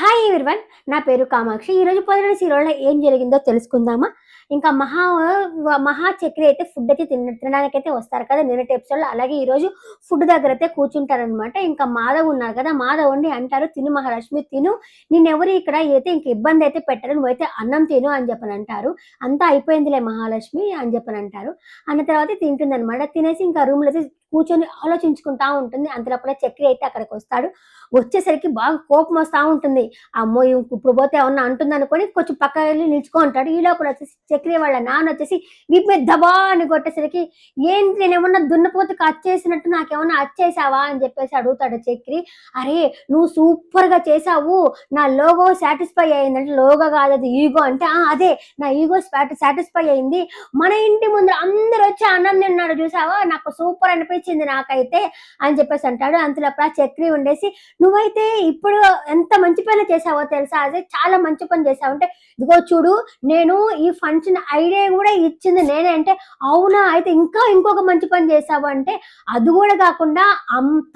Hi everyone. నా పేరు కామాక్షి. ఈరోజు 'పొదరిల్లు' సీరియల్‌లో ఏం జరిగిందో తెలుసుకుందామా? ఇంకా మహా, చక్రి అయితే ఫుడ్ అయితే తినడానికైతే వస్తారు కదా! నిన్నటి ఎపిసోడ్‌లో. అలాగే ఈరోజు ఫుడ్ దగ్గరైతే కూర్చుంటారనమాట. ఇంకా మాధవ్ ఉన్నారు కదా! మాధవ్ ఉండి అంటారు, "తిను మహాలక్ష్మి తిను. నిన్నెవరు ఇక్కడ అయితే ఇంక ఇబ్బంది అయితే పెట్టరు. నువ్వైతే అన్నం తిను" అని చెప్పనంటారు. "అంతా అయిపోయిందిలే మహాలక్ష్మి" అని చెప్పనంటారు. అన్న తర్వాత తింటుందనమాట. తినేసి ఇంకా రూమ్‌లో అయితే కూర్చొని ఆలోచించుకుంటా ఉంటుంది. అంతలోపలే చక్రి అయితే అక్కడికొస్తాడు. వచ్చేసరికి బాగా కోపం వస్తా ఉంటుంది. అమ్మో! ఇప్పుడు పోతే ఏమన్నా అంటుందనుకోని కొంచెం పక్కకెళ్ళి నిల్చుకో అంటాడు. ఈ లోపల వచ్చేసి చక్రి వాళ్ళ నాన్నొచ్చేసి వీపు మీద దబా అని కొట్టేసరికి, "ఏంటి నేనేమన్నా దున్నపోతుకి అచ్చేసినట్టు నాకేమన్నా అచ్చేసావా?" అని చెప్పేసి అడుగుతాడు చక్రి. "అరే! నువ్వు సూపర్‌గా చేశావు. నా లోగో సాటిస్ఫై అయిందంటే" లోగో కాదది ఈగో అంటే, "ఆ! అదే నా ఈగో సాటిస్ఫై అయింది. మన ఇంటి ముందు అందరొచ్చి అన్నం తిన్నారు చూసావా? నాకు సూపర్ అనిపించింది నాకైతే" అని చెప్పేసి అంటాడు. అంతలోపల చక్రి ఉండేసి, "నువ్వైతే ఇప్పుడు ఎంత మంచి పని చేశావో తెలుసా? అదే చాలా మంచి పని చేశావు" అంటే, "ఇదిగో చూడు నేను ఈ ఫంక్షన్ ఐడియా గూడా ఇచ్చింది నేనే" అంటే, "అవునా? అయితే ఇంకా ఇంకొక మంచి పని చేశావు" అంటే, "అది గూడా కాకుండా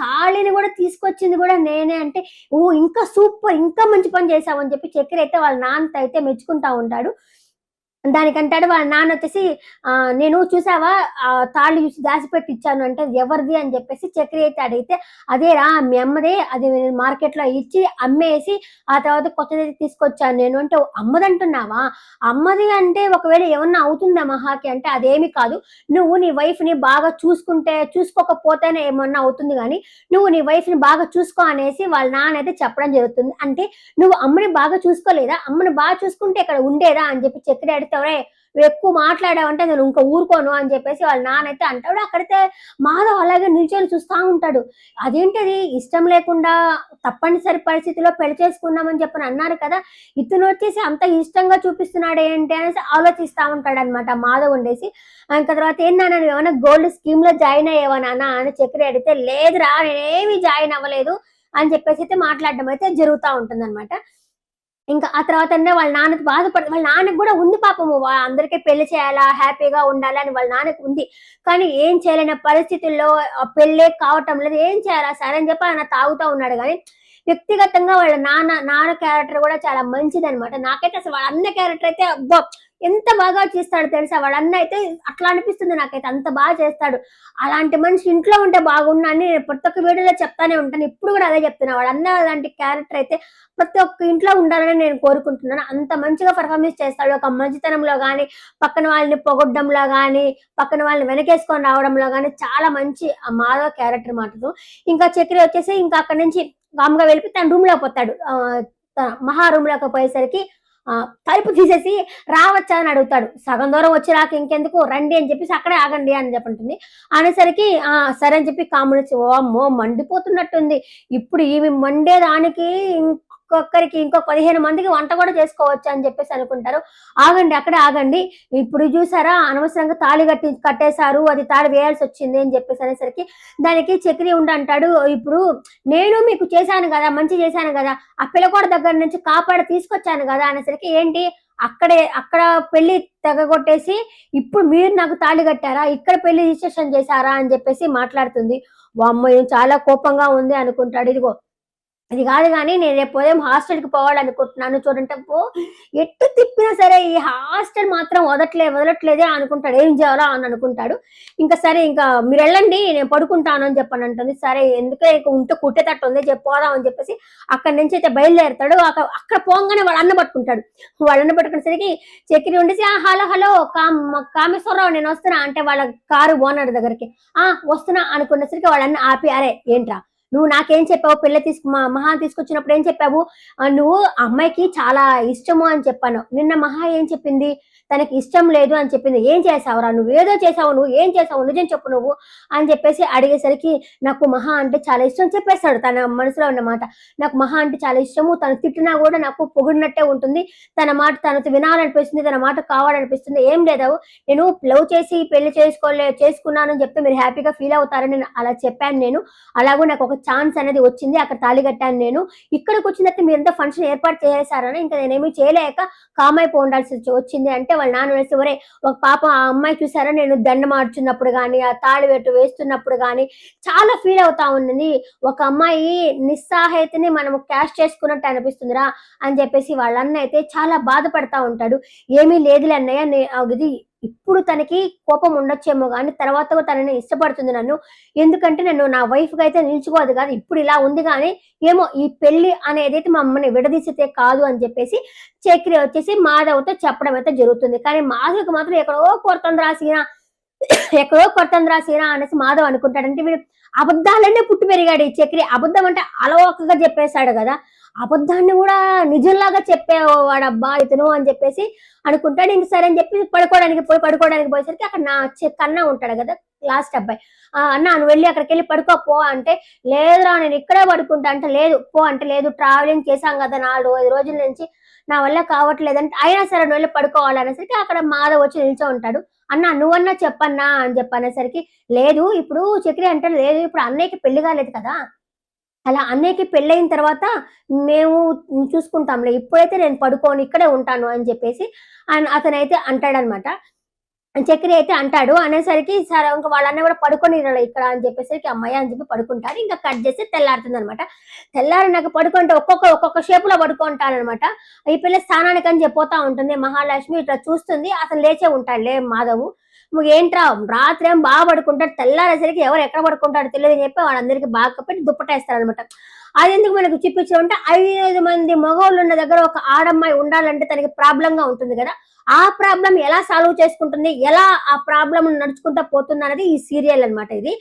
తాళిని గూడా తీసుకొచ్చింది గూడా నేనే" అంటే, "ఓహ్! ఇంకా సూపర్ ఇంకా మంచి పని చేశావు" అని చెప్పి చక్రి అయితే వాళ్ళ నాన్నతో అయితే మెచ్చుకుంటా ఉంటాడు. దానికంటాడు వాళ్ళ నాన్నొచ్చేసి, "నేను చూసావా తాళి చూసి దాచిపెట్టి ఇచ్చాను" అంటే, "ఎవరిది?" అని చెప్పేసి చక్రి అయితే అడిగితే, "అదేరా మీ అమ్మదే. అది నేను మార్కెట్‌లో ఇచ్చి అమ్మేసి ఆ తర్వాత కొత్తదైతే తీసుకొచ్చాను నేను" అంటే, "అమ్మదంటున్నావా? అమ్మది అంటే ఒకవేళ ఏమన్నా అవుతుందా మహాకి" అంటే, "అదేమి కాదు. నువ్వు నీ వైఫ్‌ని బాగా చూసుకోకపోతేనే ఏమన్నా అవుతుంది గానీ, నువ్వు నీ వైఫ్‌ని బాగా చూసుకో" అనేసి వాళ్ళ నాన్న అయితే చెప్పడం జరుగుతుంది. అంటే, "నువ్వు అమ్మని బాగా చూసుకోలేదా? అమ్మని బాగా చూసుకుంటే ఇక్కడ ఉండేదా?" అని చెప్పి చక్రి అడిగితే, "ఒరేయ్! నువ్వెక్కువ మాట్లాడావంటే నేను ఇంక ఊరుకోను" అని చెప్పేసి వాళ్ళ నాన్నయితే అంటాడు. అక్కడైతే మాధవ్ అలాగే నిల్చొని చూస్తా ఉంటాడు. అదేంటది ఇష్టం లేకుండా తప్పనిసరి పరిస్థితిలో పెళ్లి చేసుకున్నామని చెప్పని అన్నారు కదా! ఇతనొచ్చేసి అంత ఇష్టంగా చూపిస్తున్నాడేంటి అనేసి ఆలోచిస్తా ఉంటాడనమాట మాధవ్ ఉండేసి. ఇంక తర్వాత, "ఏం నాన్న నువ్వేమన్నా గోల్డ్ స్కీమ్‌లో జాయిన్ అయ్యావా నాన్న" అని చక్రి అడిగితే, "లేదురా నేనేమి జాయిన్ అవ్వలేదు" అని చెప్పేసి అయితే మాట్లాడడం అయితే జరుగుతా ఉంటుందనమాట. ఇంకా ఆ తర్వాతనే వాళ్ళ నాన్నకి వాళ్ళ నాన్నకి గూడా ఉంది పాపము. అందరికి పెళ్లి చేయాలా, హ్యాపీగా ఉండాలా అని వాళ్ళ నాన్నకి ఉంది. కానీ ఏం చేయలేని పరిస్థితుల్లో పెళ్ళే కావటం లేదు. ఏం చేయాలా సరే అని చెప్పి ఆయన తాగుతా ఉన్నాడు గానీ, వ్యక్తిగతంగా వాళ్ళ నాన్న క్యారెక్టర్ గూడా చాలా మంచిదనమాట. నాకైతే అసలు వాళ్ళ అన్న క్యారెక్టర్ అయితే అబ్బా! ఎంత బాగా చేస్తాడో తెలుసా? వాళ్ళ అన్న అయితే అట్లా అనిపిస్తుంది నాకైతే. అంత బాగా చేస్తాడు. అలాంటి మనిషి ఇంట్లో ఉంటే బాగుండు అని నేను ప్రతి ఒక్క వీడియోలో చెప్తానే ఉంటాను. ఇప్పుడు గూడా అదే చెప్తున్నా. వాళ్ళ అన్న లాంటి క్యారెక్టర్ అయితే ప్రతి ఒక్క ఇంట్లో ఉండాలని నేను కోరుకుంటున్నాను. అంత మంచిగా పెర్ఫార్మెన్స్ చేస్తాడు. ఒక మంచితనంలో గాని, పక్కన వాళ్ళని పొగడ్డంలో గాని, పక్కన వాళ్ళని వెనకేసుకొని రావడంలో గాని చాలా మంచి మాధవ్ క్యారెక్టర్ మాటలు. ఇంకా చక్రి వచ్చేసి ఇంకా అక్కడి నుంచి కామ్‌గా వెళ్ళిపోయి తన రూమ్‌లోకి పోతాడు. మహా రూమ్‌లోకి పోయేసరికి తలుపు తీసేసి "రావచ్చా?" అని అడుగుతాడు. "సగం దూరం వచ్చేరాక ఇంకెందుకు రండి" అని చెప్పేసి, "అక్కడే ఆగండి" అని చెప్పంటుంది. అనేసరికి సరే అని చెప్పి కామునిచ్చి, వామ్మో! మండిపోతున్నట్టుంది. ఇప్పుడు ఈమె మండేదానికి ఇంకో 15 మందికి వంట కూడా చేసుకోవచ్చు అని చెప్పేసి అనుకుంటారు. "ఆగండి అక్కడే ఆగండి. ఇప్పుడు చూసారా అనవసరంగా తాళి కట్టేశారు. అది తాళి వేయాల్సొచ్చింది" అని చెప్పేసి అనేసరికి దానికి చక్రి ఉండి అంటాడు, "ఇప్పుడు నేను మీకు చేశాను గదా! మంచి చేశాను గదా! ఆ పిల్లకోడ దగ్గర నుంచి కాపాడి తీసుకొచ్చాను గదా!" అనేసరికి, "ఏంటి అక్కడ పెళ్లి తెగగొట్టేసి ఇప్పుడు మీరు నాకు తాళి కట్టారా? ఇక్కడ పెళ్లి రిజిస్ట్రేషన్ చేశారా?" అని చెప్పేసి మాట్లాడుతుంది. వామ్మో! ఈమె చాలా కోపంగా ఉంది అనుకుంటాడు. ఇదిగో ఇది కాదు గానీ నేను రేపు ఉదయం హాస్టల్‌కి పోవాలనుకుంటున్నాను చూడంటే, అబ్బో! ఎటు తిప్పినా సరే ఈ హాస్టల్ మాత్రం వదలట్లేదే అనుకుంటాడు. ఏం చేయాలా అని అనుకుంటాడు. ఇంకా సరే ఇంకా మీరెళ్ళండి నేను పడుకుంటాను అని చెప్పనంటుంది. సరే ఎందుకులే ఇక ఉంటే కుట్టేటట్టు ఉంది పోదాం అని చెప్పేసి అక్కడి నుంచి అయితే బయలుదేరుతాడు. అక్కడ పోంగానే వాళ్ళ అన్న పట్టుకుంటాడు. వాళ్ళ అన్న పట్టుకునేసరికి చక్రి ఉండేసి, హలో హలో కామేశ్వరరావు నేనొస్తున్నా" అంటే వాళ్ళ కారు ఓనర్ దగ్గరికి. వస్తున్నా" అనుకునేసరికి వాళ్ళ అన్న ఆపి, "అరే ఏంట్రా నువ్వు నాకేం చెప్పావు మహాని తీసుకొచ్చినప్పుడు ఏం చెప్పావు? నువ్వు అమ్మాయికి చాలా ఇష్టము అని చెప్పాను. నిన్న మహా ఏం చెప్పింది? తనకి ఇష్టం లేదు అని చెప్పింది. ఏం చేశావురా? నువ్వేదో చేశావు. నువ్వు ఏం చేశావు? నిజం చెప్పు నువ్వు అని చెప్పేసి అడిగేసరికి, నాకు మహా అంటే చాలా ఇష్టం చెప్పేస్తాడు తన మనసులో ఉన్న మాట. నాకు మహా అంటే చాలా ఇష్టము. తను తిట్టినా గూడా నాకు పొగిడినట్టే ఉంటుంది. తన మాట తనతో వినాలనిపిస్తుంది. తన మాట కావాలనిపిస్తుంది. ఏం లేదు నేను లవ్ చేసి పెళ్లి చేసుకున్నానని చెప్తే మీరు హ్యాపీగా ఫీల్ అవుతారని నేను అలా చెప్పాను నేను. అలాగూ నాకొక ఛాన్స్ అనేది వచ్చింది, అక్కడ తాళి కట్టాను నేను, ఇక్కడికి వచ్చిన తర్వాత మీరంతా ఫంక్షన్ ఏర్పాటు చేశారని ఇంకా నేనేమి చేయలేక కామ్ అయిపో ఉండాల్సి వచ్చింది అంటే వాళ్ళ నాన్న వేసి ఒరే ఒక పాప ఆ అమ్మాయి చూసారా నేను దండ మార్చున్నప్పుడు కానీ ఆ తాళి వేస్తున్నప్పుడు కానీ చాలా ఫీల్ అవుతా ఉన్నది, ఒక అమ్మాయి నిస్సహాయతని మనము క్యాష్ చేసుకున్నట్టు అనిపిస్తుందిరా అని చెప్పేసి వాళ్ళన్న అయితే చాలా బాధపడతా ఉంటాడు. ఏమీ లేదులే అన్నయ్య, ఇది ఇప్పుడు తనకి కోపం ఉండొచ్చేమో కానీ తర్వాత తనని ఇష్టపడుతుంది నన్ను, ఎందుకంటే నన్ను నా వైఫ్గా అయితే నిల్చుకోదు కాదు, ఇప్పుడు ఇలా ఉంది కానీ ఏమో ఈ పెళ్లి అనేది అయితే మా అమ్మని విడదీసితే కాదు అని చెప్పేసి చక్రి వచ్చేసి మాధవ్తో చెప్పడం అయితే జరుగుతుంది. కానీ మాధవ్కి మాత్రం ఎక్కడో కొడుతుంది రాసీనా అనేసి మాధవ్ అనుకుంటాడు. అంటే వీడు అబద్ధాలనే పుట్టి పెరిగాడు ఈ చక్రి, అబద్ధం అంటే అలవోకగా చెప్పేశాడు కదా, అబద్ధాన్ని కూడా నిజంలాగా చెప్పేవాడబ్బా ఇతను అని చెప్పేసి అనుకుంటాడు. ఇంక సరే అని చెప్పి పడుకోవడానికి పోయేసరికి అక్కడ నా కన్నా ఉంటాడు కదా లాస్ట్ అబ్బాయి, అన్న నువ్వు వెళ్ళి అక్కడికి వెళ్ళి పడుకో పో అంటే, లేదురా నేను ఇక్కడే పడుకుంటా అంటే, లేదు పో అంటే, లేదు ట్రావెలింగ్ చేశాం కదా 4-5 రోజుల నుంచి నా వల్ల కావట్లేదంటే, అయినా సరే నువ్వు వెళ్ళి పడుకోవాలి అనేసరికి అక్కడ మాధవ్ వచ్చి నిల్చో ఉంటాడు. అన్న నువ్వన్నా చెప్పన్నా అని చెప్పనేసరికి, లేదు ఇప్పుడు చక్రి అంటే, లేదు ఇప్పుడు అన్నయ్యకి పెళ్లి కాలేదు కదా, అలా అన్నయ్యకి పెళ్ళయిన తర్వాత మేము చూసుకుంటాంలే, ఇప్పుడైతే నేను పడుకోను ఇక్కడే ఉంటాను అని చెప్పేసి అతనైతే అంటాడనమాట. చక్రి అయితే అంటాడు. అనేసరికి సరే ఇంకా వాళ్ళన్న కూడా పడుకొని ఇక్కడ అని చెప్పేసరికి అమ్మాయి అని చెప్పి పడుకుంటారు. ఇంకా కట్ చేస్తే తెల్లారుతుంది అనమాట. తెల్లారినాక పడుకుంటే ఒక్కొక్క షేపులో పడుకుంటారనమాట. ఈ పిల్ల స్థానానికి అని చెప్పిపోతా ఉంటుంది. మహాలక్ష్మి ఇట్లా చూస్తుంది, అతను లేచే ఉంటాడులే మాధవ్, ఏంట్రా రాత్రి ఏం బాగా పడుకుంటాడు, తెల్లారేసరికి ఎవరు ఎక్కడ పడుకుంటారో తెలియదు అని చెప్పి వాళ్ళందరికీ బాగా కప్పటి దుప్పటేస్తారనమాట. అది ఎందుకు మనకు చూపించాలంటే 5 మంది మగవాళ్ళు ఉన్న దగ్గర ఒక ఆడమ్మాయి ఉండాలంటే తనకి ప్రాబ్లంగా ఉంటుంది కదా, ఆ ప్రాబ్లం ఎలా సాల్వ్ చేసుకుంటుంది, ఎలా ఆ ప్రాబ్లం నడుచుకుంటా పోతుంది అనేది ఈ సీరియల్ అనమాట ఇది.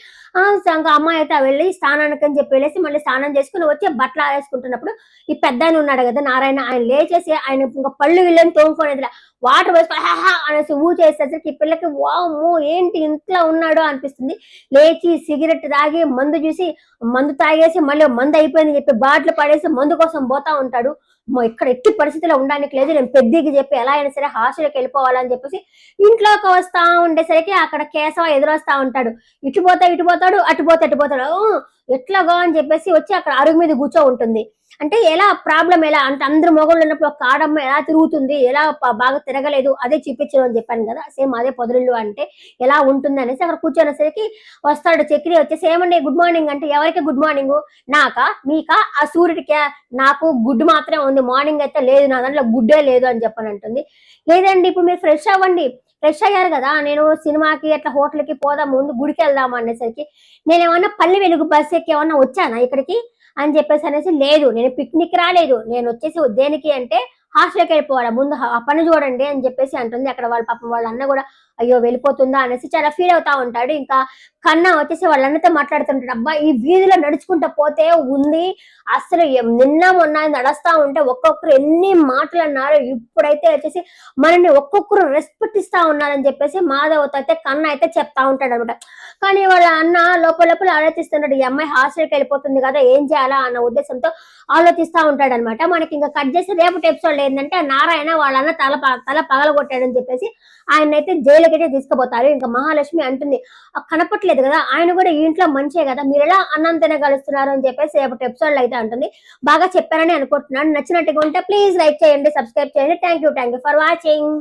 ఇంకా అమ్మాయి అయితే వెళ్ళి స్నానానికి అని చెప్పి వెళ్ళేసి మళ్ళీ స్నానం చేసుకుని వచ్చి బట్టలు ఆరేసుకుంటున్నప్పుడు ఈ పెద్ద ఆయన ఉన్నాడు కదా నారాయణ, ఆయన లేచేసి ఆయన ఇంకా పళ్ళు విల్లని తోముకునేది వాటర్ వేసుకొని అనేసి చేసేసరికి ఈ పిల్లకి వాము ఏంటి ఇంట్లో ఉన్నాడో అనిపిస్తుంది. లేచి సిగరెట్ తాగి మందు చూసి మందు తాగేసి మళ్ళీ మందు అయిపోయిందని చెప్పి బాటిల్ పడేసి మందు కోసం పోతా ఉంటాడు. ఇక్కడ ఎట్టి పరిస్థితిలో ఉండడానికి లేదు, నేను పెద్దకి చెప్పి ఎలా అయినా సరే హాస్టల్కి వెళ్ళిపోవాలని చెప్పేసి ఇంట్లోకి వస్తా ఉండేసరికి అక్కడ కేశవ ఎదురొస్తా ఉంటాడు. ఇటు పోతాడు అటు పోతాడు, ఎట్లాగా అని చెప్పేసి వచ్చి అక్కడ అరుగు మీద కూర్చో ఉంటుంది. అంటే ఎలా ప్రాబ్లం ఎలా అంటే అందరు మొగళ్ళు ఉన్నప్పుడు ఒక ఆడమ్మ ఎలా తిరుగుతుంది, ఎలా బాగా తిరగలేదు అదే చూపించడం అని చెప్పాను కదా, సేమ్ అదే పొదరిల్లు అంటే ఎలా ఉంటుంది అనేసి అక్కడ కూర్చొనేసరికి వస్తాడు చక్రి వచ్చేసి, ఏమండి గుడ్ మార్నింగ్ అంటే, ఎవరికి గుడ్ మార్నింగ్, నాకా మీకా ఆ సూర్యుడికి, నాకు గుడ్ మాత్రమే ఉంది మార్నింగ్ అయితే లేదు, నా దాంట్లో గుడ్డే లేదు అని చెప్పని అంటుంది. లేదండి ఇప్పుడు మీరు ఫ్రెష్ అవ్వండి, ఫ్రెష్ అయ్యారు కదా, నేను సినిమాకి అట్లా హోటల్కి పోదాం ముందు గుడికి వెళ్దాం అనేసరికి, నేనేమన్నా పల్లె వెలుగు బస్ ఎక్కి ఏమన్నా వచ్చానా ఇక్కడికి అని చెప్పేసి అనేసి, లేదు నేను పిక్నిక్ రాలేదు, నేను వచ్చేసి దేనికి అంటే హాస్టల్కి వెళ్ళిపోవాలా ముందు ఆ పని చూడండి అని చెప్పేసి అంటుంది. అక్కడ వాళ్ళ పాపం వాళ్ళ అన్న కూడా అయ్యో వెళ్ళిపోతుందా అనేసి చాలా ఫీల్ అవుతా ఉంటాడు. ఇంకా కన్నా వచ్చేసి వాళ్ళ అన్నతో మాట్లాడుతుంటాడు, అబ్బా ఈ వీధిలో నడుచుకుంటూ పోతే ఉంది అసలు నిన్న మొన్న నడుస్తా ఉంటే ఒక్కొక్కరు ఎన్ని మాటలు అన్నారు, ఇప్పుడైతే వచ్చేసి మనల్ని ఒక్కొక్కరు రెస్పెక్ట్ ఇస్తా ఉన్నారని చెప్పేసి మాధవ్తో అయితే కన్నా అయితే చెప్తా ఉంటాడు అనమాట. కానీ వాళ్ళ అన్న లోపల ఆలోచిస్తున్నాడు, ఈ అమ్మాయి హాస్టల్కి వెళ్ళిపోతుంది కదా ఏం చేయాలా అన్న ఉద్దేశంతో ఆలోచిస్తా ఉంటాడు అనమాట. మనకి ఇంకా కట్ చేసి రేపటి ఎపిసోడ్ ఏంటంటే నారాయణ వాళ్ళన్న తల పగలగొట్టాడని చెప్పేసి ఆయన అయితే జైలుకైతే తీసుకుపోతారు. ఇంకా మహాలక్ష్మి అంటుంది, కనపట్లేదు కదా ఆయన కూడా ఈ ఇంట్లో మంచే కదా, మీరు ఎలా అన్నం తినగలుస్తున్నారు అని చెప్పేసి రేపటి ఎపిసోడ్ అయితే అంటుంది. బాగా చెప్పారని అనుకుంటున్నాను. నచ్చినట్టుగా ఉంటే ప్లీజ్ లైక్ చేయండి, సబ్స్క్రైబ్ చేయండి. Thank you for watching.